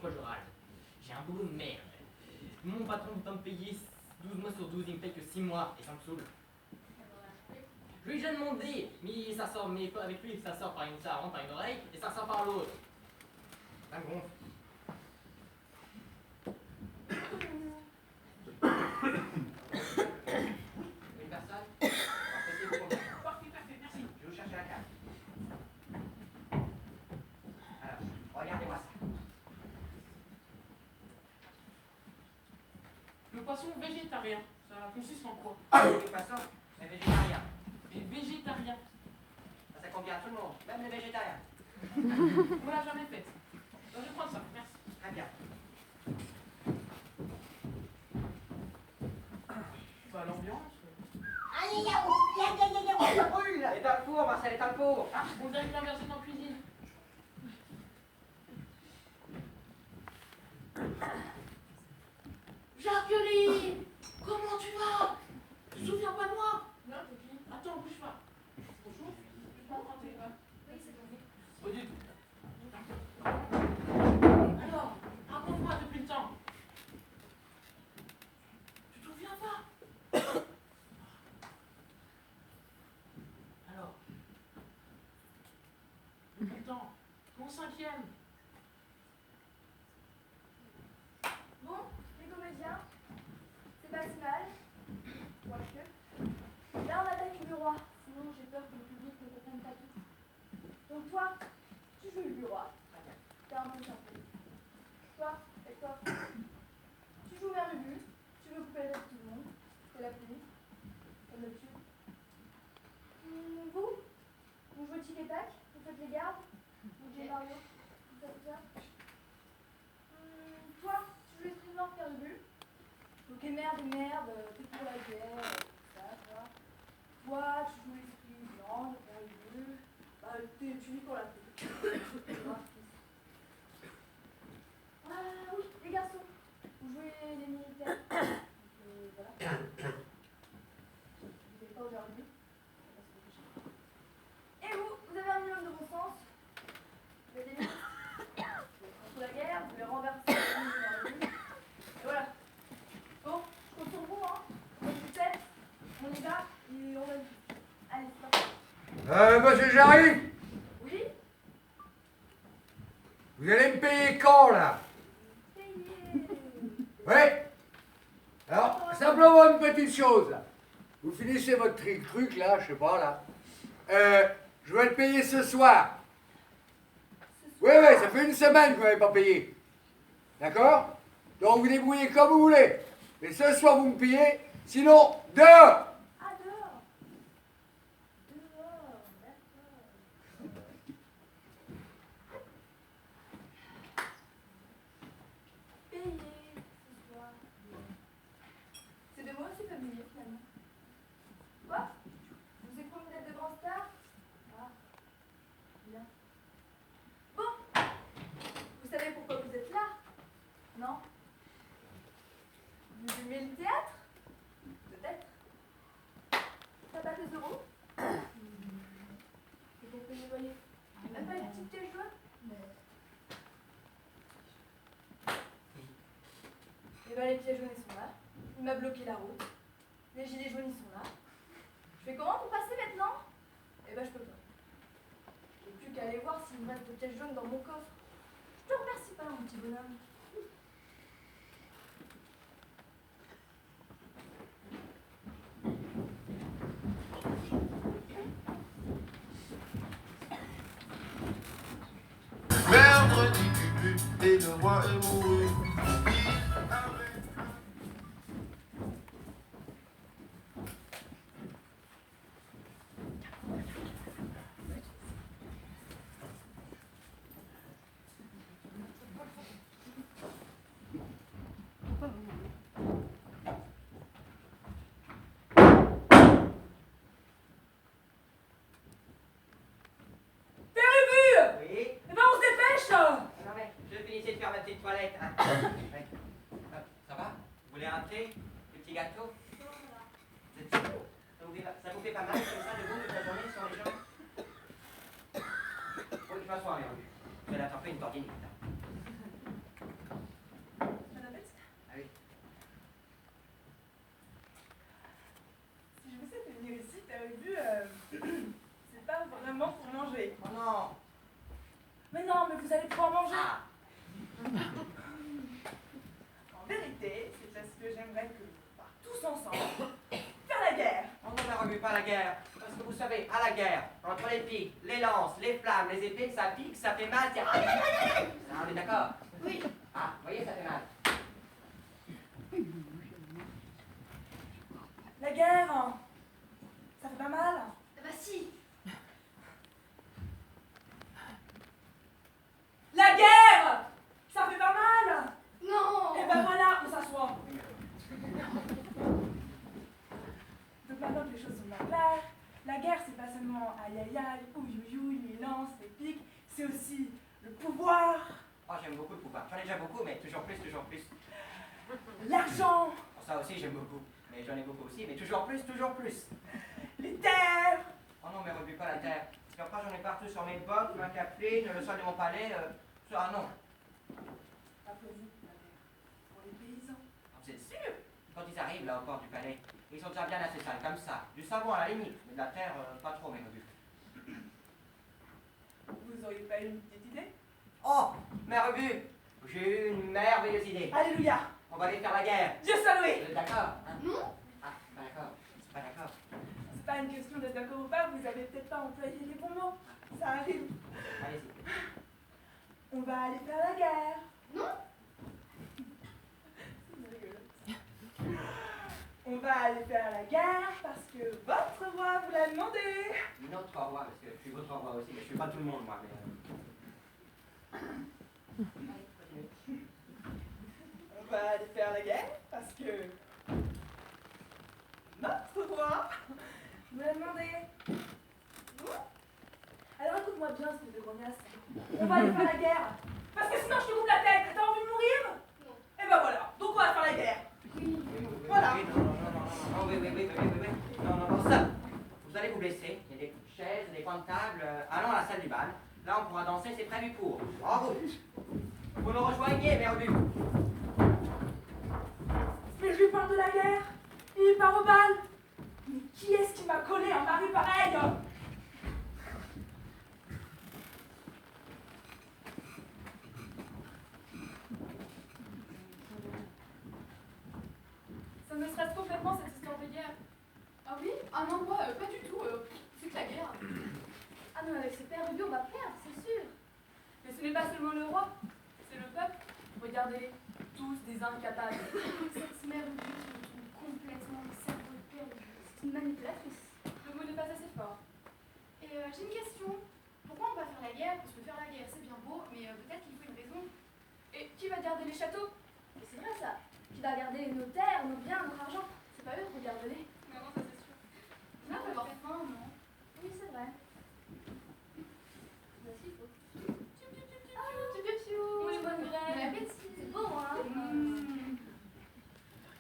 pourquoi je râle. J'ai un boulot de merde. Mon patron veut pas me payer 12 mois sur 12, il me paye que 6 mois, et ça me saoule. Je lui ai déjà demandé, mais ça sort, mais avec lui, ça sort ça rentre par une oreille, et ça sort par l'autre. Ça me gonfle. Une personne? Appréciez-vous combien? Parfait, parfait, merci. Je vais vous chercher la carte. Alors, regardez-moi ça. Le poisson végétarien, ça consiste en quoi? Les poissons, c'est végétarien. Et végétarien. Ça convient à tout le monde, même les végétariens. On l'a jamais fait. Je vais prendre ça, merci. Très bien. Bah, l'ambiance. Aïe, ça brûle! Elle est dans le four, Marcel, elle est dans le four. Ah, on dirait que la version en cuisine. Jacqueline! Comment tu vas? Tu te souviens pas de moi? Non, Jacqueline. Attends, bouge pas. Bonjour, je peux prendre un téléphone? Oui, c'est bon. Pas du tout. Alors, raconte-moi depuis le temps. Tu te souviens pas? Alors, depuis le temps, mon 5e. Bon, les comédiens, c'est pas si mal. Quoique. Là, on attaque le roi. Sinon, j'ai peur que le public ne comprenne pas tout. Donc, toi, tu joues le roi. T'es un peu simple. Toi, et toi, tu joues vers le but. Tu veux couper la tête de tout le monde. C'est la pluie. Elle me tue. Vous, vous jouez tic et tac. Vous faites les gardes. Vous jouez Mario. Vous faites ça. Toi, tu joues l'esprit mort vers le but. Ok, merde, t'es pour la guerre, tout ça, toi. Toi, tu joues l'esprit blanc vers le but. Bah, tu vis pour la paix. Ah oui, les garçons, vous jouez les militaires. Voilà. Vous n'êtes pas aujourd'hui. Et vous, vous avez un minimum de bon sens. Vous êtes des ministres. Contre la guerre, vous voulez renverser la vie vers le but. Et voilà. Bon, je compte sur vous, hein. On est tête, on y va, et on va vite. Allez, c'est parti. Monsieur Jarry, Oui, vous allez me payer quand, là? payez. Oui? Alors, simplement une petite chose, là. Vous finissez votre truc, là, je sais pas, là. Je vais le payer ce soir. Oui, ça fait une semaine que vous m'avez pas payé. D'accord? Donc, vous débrouillez comme vous voulez. Mais ce soir, vous me payez, sinon, dehors! Ah, dehors. Dehors, d'accord. Payez ce soir. C'est de moi aussi familier, finalement. Quoi? Vous êtes pour une dette de grand star? Ah, bien. Bon, vous savez pourquoi vous êtes là? Non? Vous aimez le théâtre? Peut-être. Ça bat 2 euros? C'est pour payer le loyer. Même pas les petites pièces jaunes? Et ben les pièces jaunes ils sont là. Il m'a bloqué la route. Les gilets jaunes ils sont là. Je fais comment pour passer maintenant? Eh ben je peux pas. J'ai plus qu'à aller voir s'il me reste des pièces jaunes dans mon coffre. Je te remercie pas mon petit bonhomme. Mercredi cucu et le roi est mouru. Oui? Eh ben on se dépêche! Non mais, je finissais de faire ma petite toilette. Hein. Ouais. Ça va? Vous voulez un thé? Des petits gâteaux? Vous êtes sûr? Ça vous fait pas mal comme ça de vous toute la journée sur les jambes? Oui, je m'assois, merde. Je vais l'attraper une tordinite. Non, mais vous allez pouvoir manger. Ah, En vérité, c'est parce que j'aimerais que nous part tous ensemble faire la guerre. on ne remue pas la guerre. Parce que vous savez, à la guerre, entre les pics, les lances, les flammes, les épées, ça pique, ça fait mal, c'est... Ah, on est d'accord? Oui. Ah, vous voyez, ça fait mal. La guerre, ça fait pas mal. Bah si. La guerre, ça fait pas mal. Non. Et ben voilà, on s'assoit. Donc maintenant que les choses sont bien claires, la guerre c'est pas seulement aïe aïe aïe, ouïe ouïe ouïe, les lances, les piques, c'est aussi le pouvoir, Oh, j'aime beaucoup le pouvoir. J'en ai déjà beaucoup, mais toujours plus, toujours plus. l'argent, Bon, ça aussi, j'aime beaucoup. Mais j'en ai beaucoup aussi, mais toujours plus, toujours plus. les terres. Oh non, mais rebue pas la terre. Parce qu'après, j'en ai partout sur mes bottes, ma capeline, le sol de mon palais. Ah non. Pas pour vous, la terre, pour les paysans. Ah, vous êtes sûr? Quand ils arrivent là au port du palais, ils sont déjà bien assez sales, comme ça. Du savon à la limite, mais de la terre, pas trop, mais rebue. Vous auriez pas une petite idée? Oh, mais rebue, j'ai eu une merveilleuse idée. Alléluia, On va aller faire la guerre. Dieu soit loué. Vous êtes d'accord, hein? Non. Ah, pas d'accord. C'est pas d'accord. C'est pas une question d'être d'accord ou pas, vous avez peut-être pas employé les bons mots. Ça arrive. Allez-y. On va aller faire la guerre. Non. On va aller faire la guerre parce que votre roi vous l'a demandé. Notre roi, parce que je suis votre roi aussi, mais je suis pas tout le monde, moi. Mais, Allez, continuez. On va aller faire la guerre parce que notre roi vous l'a demandé. Bon. Alors écoute-moi bien, espèce de grognasse. On va aller faire la guerre parce que sinon je te coupe la tête. T'as envie de mourir? Non. Et ben voilà, donc on va faire la guerre. Oui. Voilà. Non, oui. Non, ça. Vous allez vous blesser. Il y a des chaises, des coins de table. Allons à la salle du bal. Là, on pourra danser, c'est prévu pour. En route. Vous nous rejoignez, merdu. Mais je lui parle de la guerre. Il part au bal. Mais qui est-ce qui m'a collé un mari pareil? Ça me stresse complètement cette histoire de guerre. Ah oui? Ah non, moi, pas du tout. C'est que la guerre. Ah non, avec ce père Ruby, on va perdre, c'est sûr. Mais ce n'est pas seulement le roi, c'est le peuple. Regardez-les, tous des incapables. Cette mère Ruby qui me trouve complètement le cerveau perdu. C'est une manipulatrice. Le mot n'est pas assez fort. Et j'ai une question. Pourquoi on va faire la guerre? Parce que faire la guerre c'est bien beau, mais peut-être qu'il faut une raison. Et qui va garder les châteaux? Mais c'est vrai ça. Qui va garder nos terres, nos biens, notre argent. C'est pas eux, regardez-les. Non, ça c'est sûr. Là, on va avoir faim, non? Oui, c'est vrai. Voici, il faut. Oh, les bonnes Bon graines. appétit. C'est beau, hein?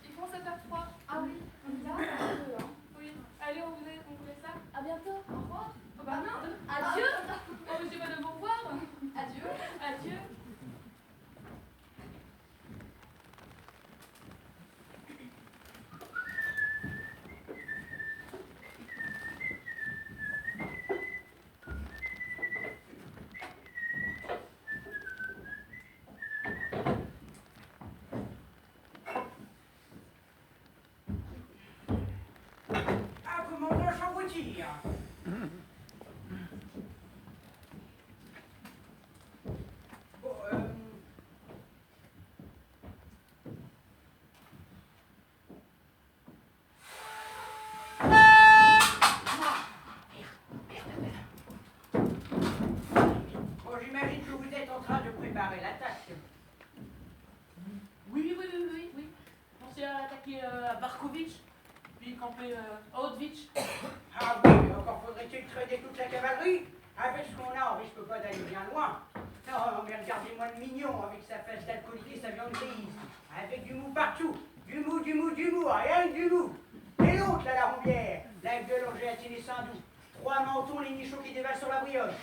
Il commence à faire froid. Ah oui, on y va un peu, hein. Oui. Allez, on voulait ça. À bientôt. Au revoir. Oh, bah non. Adieu. Oh, monsieur va de vous revoir. Adieu. Adieu. Ah, commandant Chamboutier. Bon, bon, j'imagine que vous êtes en train de préparer l'attaque. Oui. Pensez à attaquer à Barkovitch, puis camper à Autvitch. Ah oui, mais encore faudrait-il traîner toute la cavalerie. Avec ce qu'on a, on risque pas d'aller bien loin. Non, mais regardez-moi le mignon avec sa face d'alcoolique et sa viande grise. Avec du mou partout. Du mou, rien que du mou. Et l'autre, là, la rombière, la gueule en gélatine et sans doux. 3 mentons, les nichots qui dévalent sur la brioche.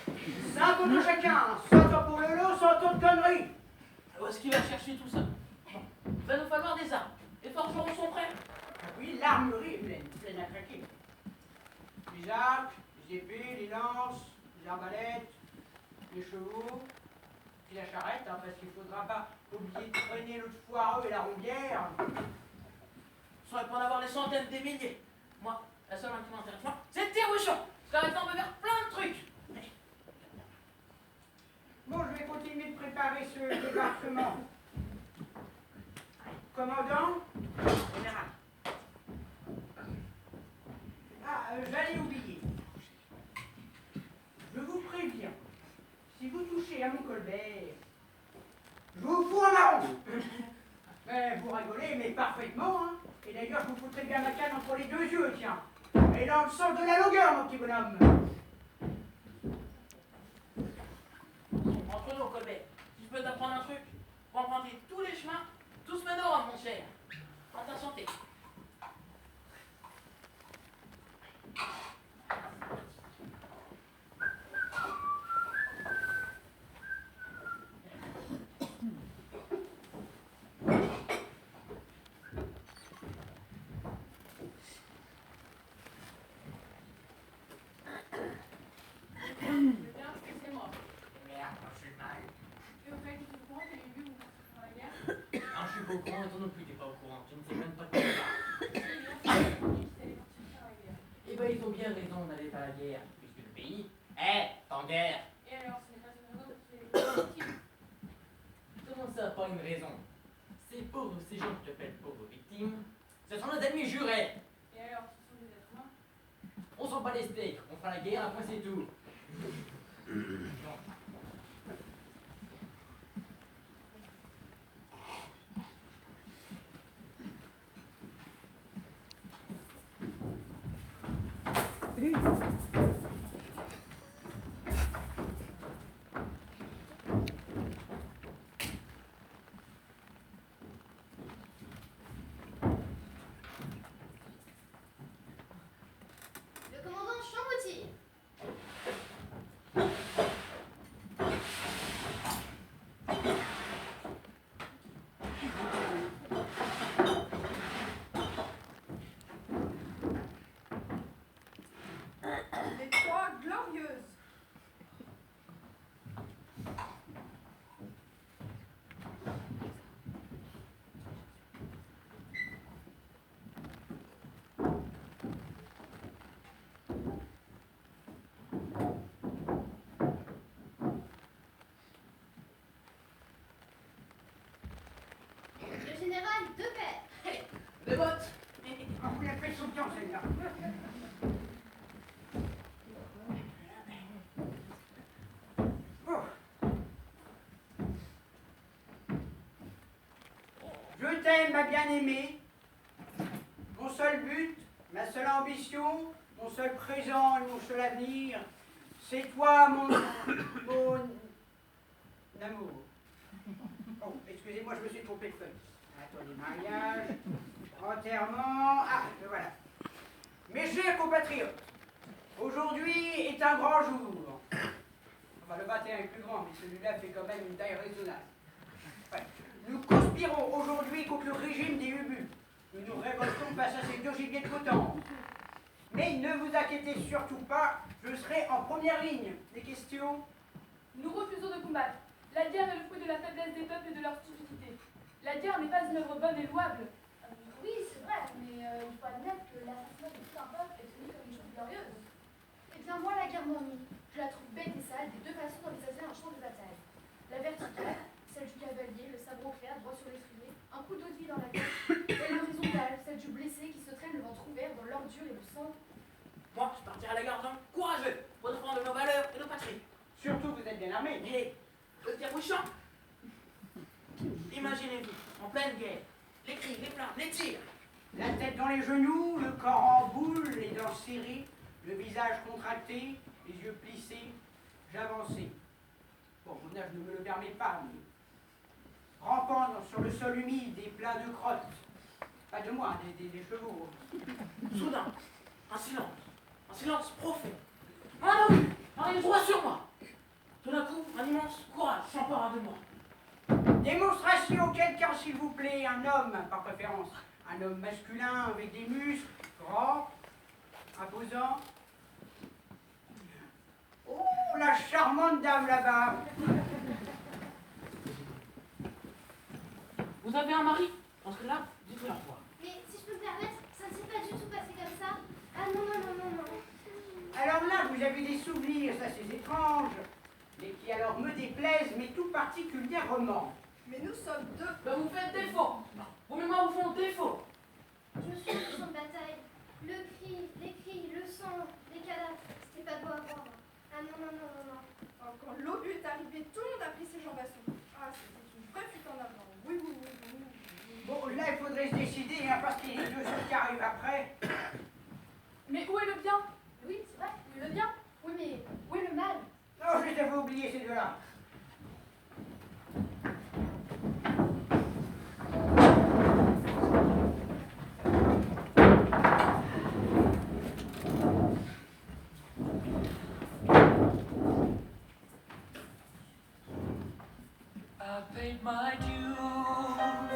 5 autres chacun, 100 ans pour le lot, 100 autres conneries. Où est-ce qu'il va chercher tout ça? Il va nous falloir des armes. Les forgerons sont prêts. Oui, l'armurerie est pleine à craquer. Les arcs, les épées, les lances, les arbalètes, les chevaux, puis la charrette, hein, parce qu'il ne faudra pas oublier de traîner l'autre foireux et la rondière. Soit pour en avoir des centaines, des milliers. Moi, la seule qui m'intéresse, moi, c'est le tire-bouchon. Parce qu'avec ça, on peut faire plein de trucs. Bon, je vais continuer de préparer ce débarquement. Commandant, général. Ah, j'allais oublier. Je vous préviens, si vous touchez à mon colbert, je vous fous un marron. Mais vous rigolez, mais parfaitement, hein. Et d'ailleurs, je vous foutrai bien ma canne entre les deux yeux, tiens. Et dans le sens de la longueur, mon petit bonhomme. Entre nous, Colbert, si je peux t'apprendre un truc, pour emprunter tous les chemins, tous mènent au Rhum, mon cher. En ta santé. Excusez-moi. Merde, moi, je suis mal. Et au fait, tu te courant que les lieux où vous dans la guerre? Non, je suis pas au courant, toi non plus, t'es pas au courant. Tu ne sais même pas de quoi tu parles. Eh ben, ils ont bien raison d'aller à la guerre, puisque le pays est en guerre. Et alors, ce n'est pas une raison pour tuer les victimes? Comment ça, pas une raison? Ces gens que tu appelles pauvres victimes, ce sont nos ennemis jurés. Et alors, ce sont des êtres humains? On s'en bat les steaks, on fera la guerre, après c'est tout. Non. Le commandant Champottier. Les trois glorieuses. Le général Depère. Les bottes. Ah, vous l'avez fait sous le temps, celle-là. Oh. Je t'aime, ma bien-aimée. Mon seul but, ma seule ambition, mon seul présent et mon seul avenir, c'est toi, mon amour. Oh, excusez-moi, je me suis trompé de feuille. Attendez, mariage, enterrement, ah, le voilà. Mes chers compatriotes, aujourd'hui est un grand jour. Enfin, le 21 est plus grand, mais celui-là fait quand même une taille raisonnable. Ouais. Nous conspirons aujourd'hui contre le régime des Ubu. Nous nous révoltons face à ces deux gibiers de potence. Mais ne vous inquiétez surtout pas, je serai en première ligne. Des questions? Nous refusons de combattre. La guerre est le fruit de la faiblesse des peuples et de leur stupidité. La guerre n'est pas une œuvre bonne et louable. Oui, c'est vrai, mais il faut admettre que l'assassinat de tout un peuple est tenu comme une chose glorieuse. Eh bien, moi, la guerre m'ennuie. Je la trouve bête et sale des deux façons d'envisager un champ de bataille. La verticale, celle du cavalier, le sabre au clair, droit sur l'étrier, un coup d'eau de vie dans la tête. Et l'horizontale, celle du blessé qui se traîne le ventre ouvert dans l'ordure et le sang. Moi, je partirai à la garde courageux pour défendre nos valeurs et nos patries. Surtout, vous êtes bien armés. Et le tire-bouchon. Imaginez-vous, en pleine guerre, les cris, les flammes, les tirs. La tête dans les genoux, le corps en boule, les dents serrées, le visage contracté, les yeux plissés. J'avançais. Bon, mon âge ne me le permet pas, mais rampant sur le sol humide et plein de crottes. Pas de moi, des chevaux. Soudain, un silence profond. Un homme arrive droit sur moi. Tout d'un coup, un immense courage s'empara de moi. Démonstration, quelqu'un s'il vous plaît, un homme par préférence. Un homme masculin avec des muscles, grand, imposant. Oh, la charmante dame là-bas. vous avez un mari? Parce que là, dites-moi la foi. Mais si je peux me permettre, ça ne s'est pas du tout passé comme ça. Ah non, non, non, non, non. Alors là, vous avez des souvenirs, ça c'est étrange, mais qui alors me déplaisent, mais tout particulièrement. Mais nous sommes deux. Ben vous faites défaut. Vos mémoires vous font défaut. Je me souviens du champ de bataille. Le cri, les cris, le sang, les cadavres. C'était pas beau à voir. Ah non, non, non, non, non. Alors, quand l'obus est arrivé, tout le monde a pris ses jambes à son cou. Ah, c'était une vraie fuite en avant. Oui, oui, oui, oui, oui. Bon, là, il faudrait se décider, hein, parce qu'il y a les deux autres qui arrivent après. Mais où est le bien? Oui, c'est vrai, où est le bien? Oui, mais où est le mal? Non, je les avais oubliés, ces deux-là.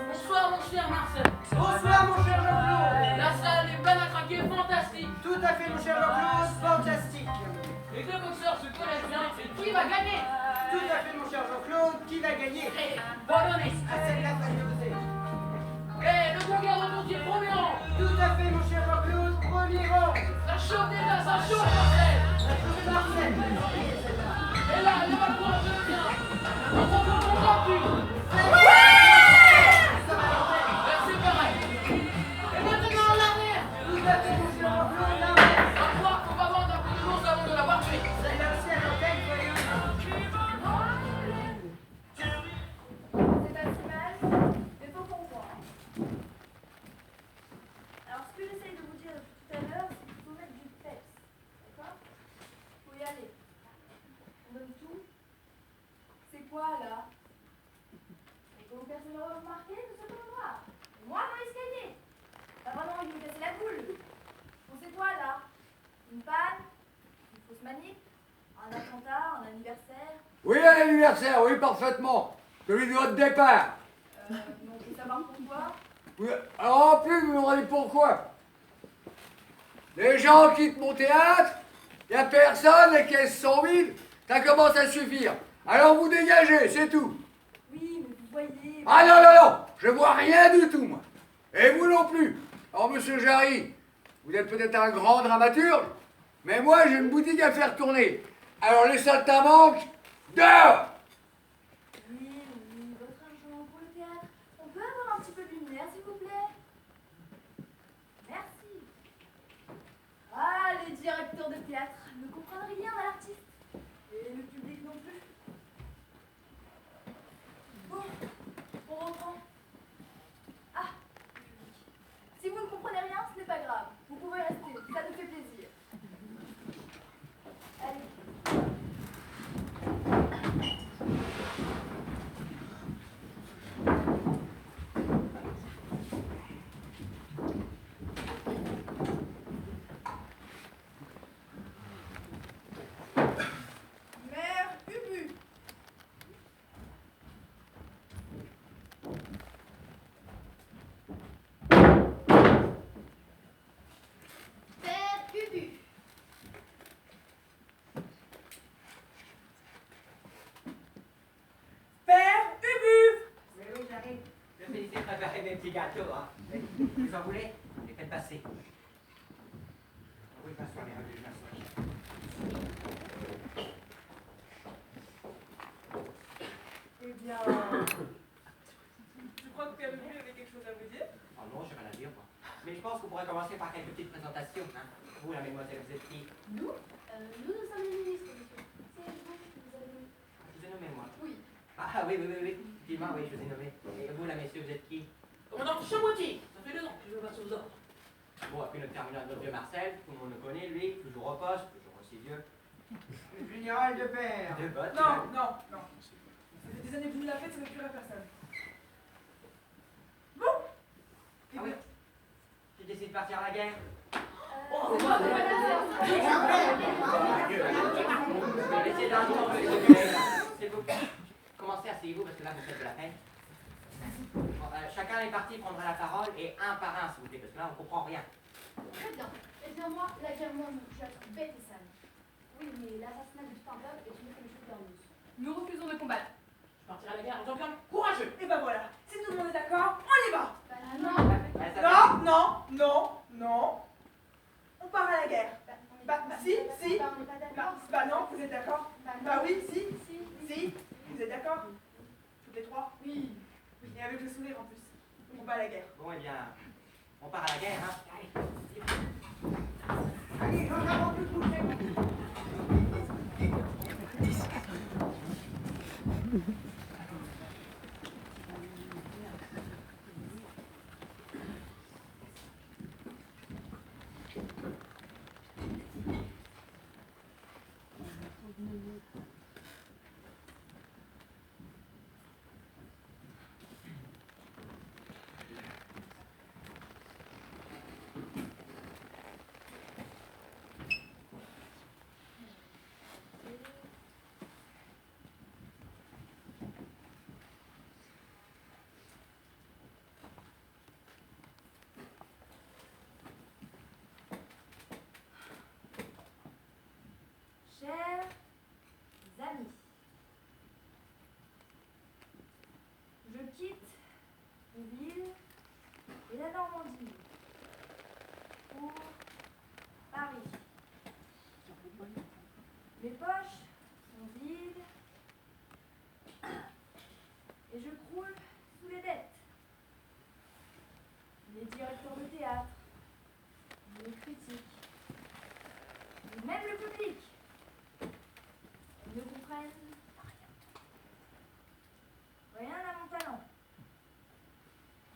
Bonsoir mon cher Marcel. Bonsoir, mon cher Jean-Claude. La salle est pleine à craquer, fantastique. Tout à fait, mon cher Jean-Claude, fantastique. Les deux boxeurs se connaissent bien. Et qui va gagner? Tout à fait, mon cher Jean-Claude, qui va gagner? Bonne année. Ah, celle-là, ça je sais. Et le bon garde retourne premier rang. Tout à fait, mon cher Jean-Claude, premier rang. Ça chauffe déjà, ça chauffe Marcel. Marcel. Et là, il va le courage de bien. On s'en fout, on s'en fout. C'est pareil. Et maintenant en arrière. Tout à fait, mon cher Jean-Claude, l'arrière. À croire qu'on va vendre un peu de l'ours avant de l'avoir tué. Celle-là aussi à l'antenne, voyons. C'est pas si mal, mais faut qu'on voit. Alors, ce que j'essaye de vous dire depuis tout à l'heure, c'est qu'il faut mettre du peps. D'accord? Faut y aller. On donne tout. C'est quoi, là? Et comme personne n'aura remarqué, nous sommes dans le noir. Et moi, dans l'escalier. Pas vraiment envie de me casser la boule. Bon, c'est quoi, là? Une panne? Une fausse manip? Un attentat? Un anniversaire? Oui, un anniversaire, oui, parfaitement. Celui de votre départ. Donc, on peut savoir pourquoi? Oui, alors en plus, vous me demandez pourquoi. Les gens quittent mon théâtre, il n'y a personne, les caisses sont vides, ça commence à suffire. Alors vous dégagez, c'est tout. Oui, mais vous voyez... Ah non, non, non, je vois rien du tout, moi. Et vous non plus. Alors, monsieur Jarry, vous êtes peut-être un grand dramaturge, mais moi, j'ai une boutique à faire tourner. Alors, les saltimbanques, dehors. Oui, oui, votre argent pour le théâtre. On peut avoir un petit peu de lumière, s'il vous plaît? Merci. Ah, les directeurs de théâtre ne comprennent rien à l'artiste. Et le public non plus. Bon, on reprend. Ah, le public. Si vous ne comprenez rien, ce n'est pas grave. Vous pouvez rester, ça nous fait plaisir. Allez. Mère Ubu. Père Ubu. Père Ubu! Oui, oui, j'arrive. Je vais essayer de préparer mes petits gâteaux, hein. Vous en voulez? Les faites passer. Oui, je m'assois, mais je m'assois. Eh bien, je crois que Père Ubu avait quelque chose à vous dire. Oh non, j'ai rien à dire, moi. Mais je pense qu'on pourrait commencer par quelques petites présentations, hein. Vous, la mademoiselle, vous êtes qui? Nous nous sommes les ministres, monsieur. C'est vous qui nous avez nommés. Je vous ai nommé, moi. Oui. Ah oui, oui, oui, oui. Dis-moi, oui, je vous ai nommé. Et vous, là, messieurs, vous êtes qui? Commandant Chamoutier. Ça fait 2 ans que je passe aux ordres. Bon, et puis notre terminal, notre vieux Marcel, tout le monde le connaît, lui, toujours au poste, toujours aussi vieux. Le général de père. De bottes. Non, non, non. Ça fait des années que vous nous la faites, ça ne plus à personne. Bon. Ah oui. Tu décides de partir à la guerre? Oh, c'est moi, Laissez dans le temps, s'il vous plaît. Commencez, asseyez-vous, parce que là, vous faites de la peine. Bon, chacun est parti prendra la parole, et un par un, s'il vous plaît, parce que là, on ne comprend rien. Très bien. Eh bien, moi, la guerre, moi, je la trouve bête et sale. Oui, mais l'assassinat de tout un peuple est une révolution glorieuse. Nous refusons de combattre. Je partirai à la guerre en tant qu'homme courageux. Et ben voilà, si tout le monde est d'accord. d'accord? On y va. Bah non. Non. On part à la guerre. Bah, si. On n'est pas d'accord. Bah non, vous êtes d'accord? Bah Bah oui, si. Si. Vous êtes d'accord? Toutes les trois? Oui. Et avec le sourire en plus. On va à la guerre. Bon, eh bien, on part à la guerre, hein. Allez. Allez, j'en avance tout coucher. Chers amis, je quitte Rouville et la Normandie pour Paris. Mes poches sont vides et je croule sous les dettes. Les directeurs de théâtre, les critiques, et même le public ne comprennent rien à mon talent.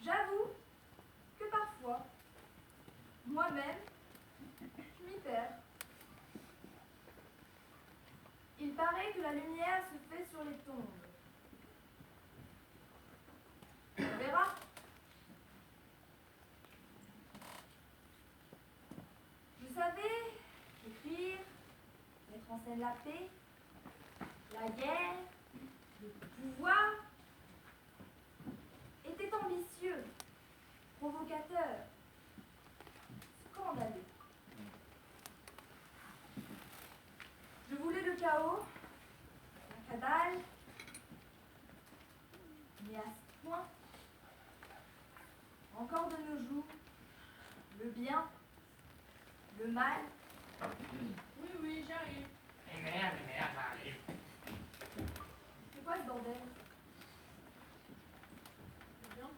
J'avoue que parfois, moi-même, je m'y perds. Il paraît que la lumière se fait sur les tombes. On verra. Vous savez, écrire, mettre en scène la paix, la guerre, le pouvoir, était ambitieux, provocateur, scandaleux. Je voulais le chaos, la cabale, mais à ce point, encore de nos jours, le bien, le mal. Oui, j'arrive. Eh merde, j'arrive. C'est quoi ce bordel? Bien.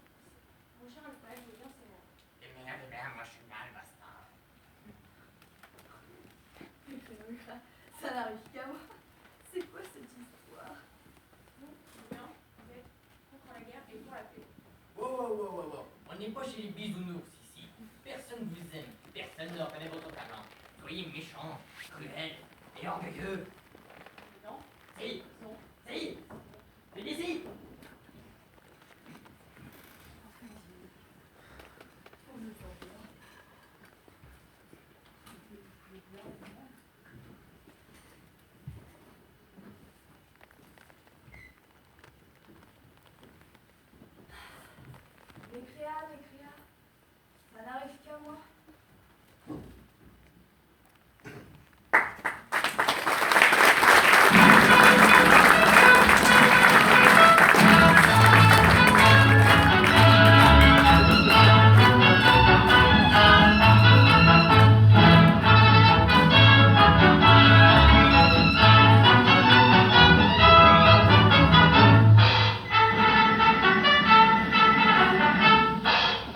Mon cher Alfred, je veux bien savoir. Eh merde, moi je suis mal, basta. Ça n'arrive qu'à moi. C'est quoi cette histoire? Bien. Avec contre la guerre et pour la paix. Wow. On n'est pas chez les bisounours ici. Personne vous aime, personne ne reconnaît votre talent. Soyez méchants, cruels et orgueilleux. Non. Si, Non. si, c'est d'ici. Les créas, ça n'arrive qu'à moi.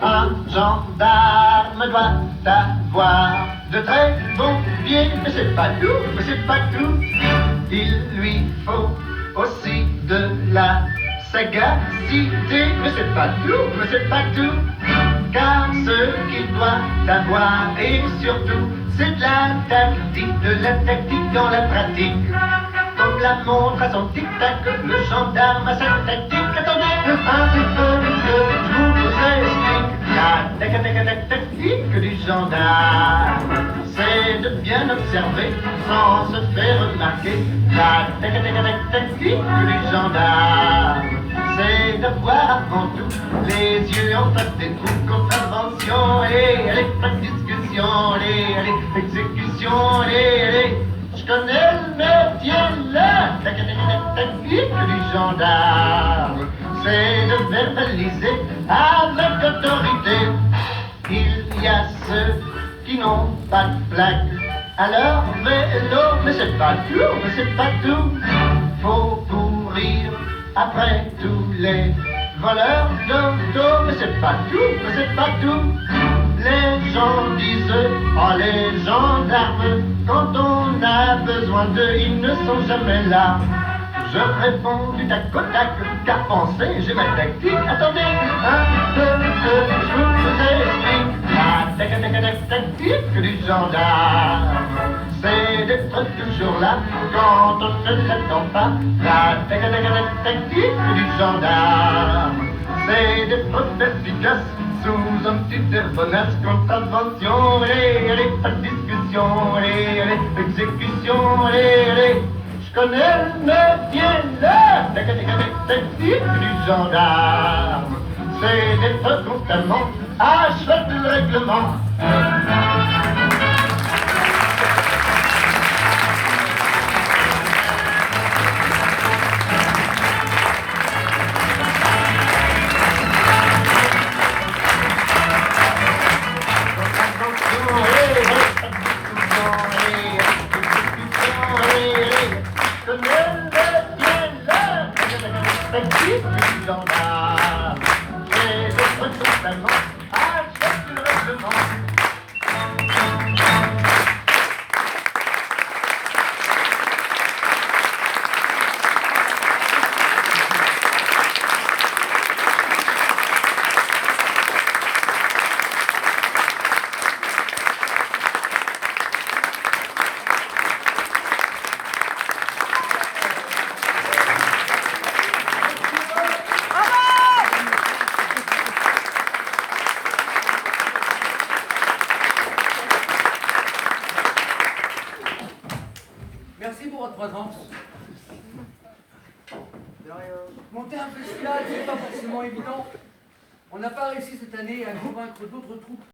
Un gendarme doit avoir de très beaux pieds, mais c'est pas tout. Il lui faut aussi de la sagacité, mais c'est pas tout. Car ce qu'il doit avoir, et surtout, c'est de la tactique dans la pratique. Comme la montre à son tic-tac, le gendarme a sa tactique. Attendez, un peu que je vous explique. La tactique du gendarme, c'est de bien observer sans se faire remarquer. La tactique du gendarme, c'est de voir avant tout les yeux en face des trous. Contravention, allez, pas de discussion, allez, exécution, allez. Je connais le métier là, la tactique du gendarme, c'est de verbaliser avec autorité. Il y a ceux qui n'ont pas de plaque à leur vélo, mais c'est pas tout, mais c'est pas tout. Faut courir après tous les voleurs d'auto, mais c'est pas tout, mais c'est pas tout. Les gens disent, oh les gendarmes, quand on a besoin d'eux, ils ne sont jamais là. Je réponds du tac au tac, car penser, j'ai ma tactique. Attendez, un peu que je vous explique. La tactique du gendarme, c'est d'être toujours là quand on ne l'attend pas. La tactique du gendarme, c'est d'être efficace sous un petit air bonasse. Contravention, allez, pas de discussion, allez, exécution, allez. Je connais le métier, la tactique du gendarme, c'est d'être constamment à cheval du règlement. Merci pour votre présence. Monter un festival, c'est pas forcément évident. On n'a pas réussi cette année à convaincre d'autres troupes